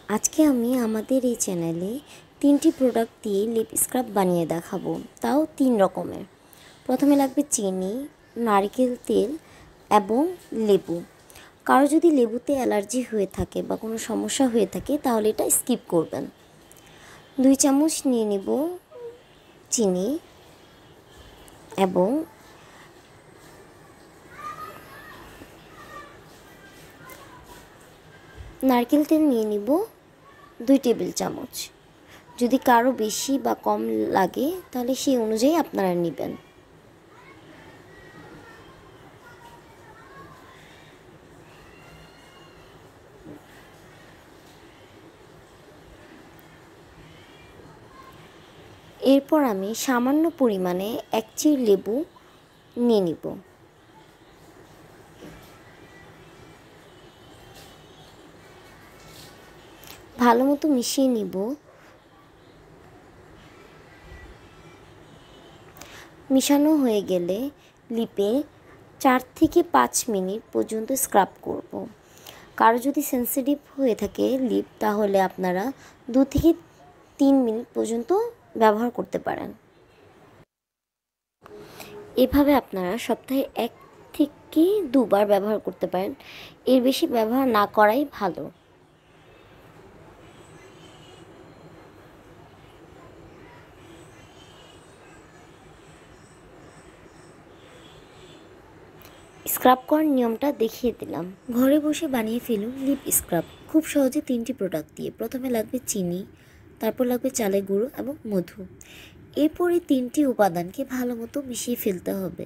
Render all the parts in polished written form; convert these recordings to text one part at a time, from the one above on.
আজকে আমি আমাদের এই চ্যানেলে 3টি প্রোডাক্ট দিয়ে লিপ স্ক্রাব বানিয়ে দেখাবো, তাও 3 রকমের। প্রথমে লাগবে চিনি, নারকেল তেল এবং লেবু। কারো যদি লেবুতে অ্যালার্জি হয়ে থাকে বা কোনো সমস্যা হয়ে থাকে তাহলে এটা স্কিপ করবেন। 2 চামচ নিয়ে নেব চিনি এবং নারকেল তেল নিয়ে নিব 2 টেবিল চামচ। যদি কারো বেশি বা কম লাগে তাহলে সেই অনুযায়ী আপনারা নেবেন। এরপর আমি সামান্য পরিমাণে 1 চিড় লেবু নিয়ে নিব। ভালো মতো মিশিয়ে নিব। মিশানো হয়ে গেলে লিপে 4 থেকে 5 মিনিট পর্যন্ত স্ক্রাব করব। কারো যদি সেন্সিটিভ হয়ে থাকে লিপ তাহলে আপনারা 2 থেকে 3 মিনিট পর্যন্ত ব্যবহার করতে পারেন। এভাবে আপনারা সপ্তাহে 1 থেকে 2 বার ব্যবহার করতে পারেন, এর বেশি ব্যবহার না করাই ভালো। স্ক্রাব করার নিয়মটা দেখিয়ে দিলাম। ঘরে বসে বানিয়ে ফেলুন লিপ স্ক্রাব খুব সহজে 3টি প্রোডাক্ট দিয়ে। প্রথমে লাগবে চিনি, তারপর লাগবে চালের গুঁড়ো এবং মধু। এরপরে 3টি উপাদানকে ভালো মতো মিশিয়ে ফেলতে হবে।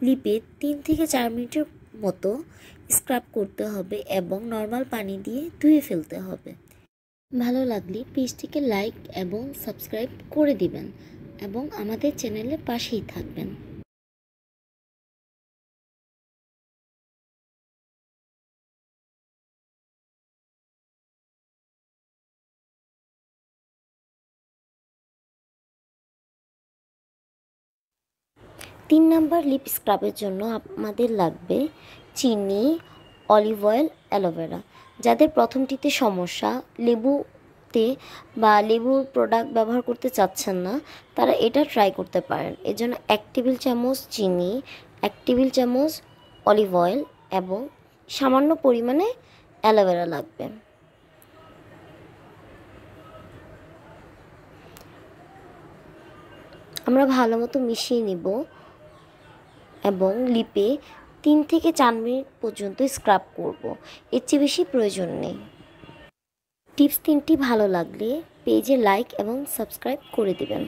লিপে 3 থেকে 4 মিনিটের মতো স্ক্রাব করতে হবে এবং নর্মাল পানি দিয়ে ধুয়ে ফেলতে হবে। ভালো লাগলে পেজটিকে লাইক এবং সাবস্ক্রাইব করে দিবেন এবং আমাদের চ্যানেলের পাশেই থাকবেন। তিন নাম্বার লিপ স্ক্রাবের জন্য আমাদের লাগবে চিনি, অলিভ অয়েল, অ্যালোভেরা। যাদের প্রথমটিতে সমস্যা, লেবুতে বা লেবুর প্রোডাক্ট ব্যবহার করতে চাচ্ছেন না, তারা এটা ট্রাই করতে পারেন। এর জন্য 1 টেবিল চামচ চিনি, 1 টেবিল চামচ অলিভ অয়েল এবং সামান্য পরিমাণে অ্যালোভেরা লাগবে। আমরা ভালো মতো মিশিয়ে নিব এবং লিপে 3 থেকে 4 মিনিট পর্যন্ত স্ক্রাব করব, এর চেয়ে বেশি প্রয়োজন নেই। টিপস 3টি ভালো লাগলে পেজে লাইক এবং সাবস্ক্রাইব করে দিবেন।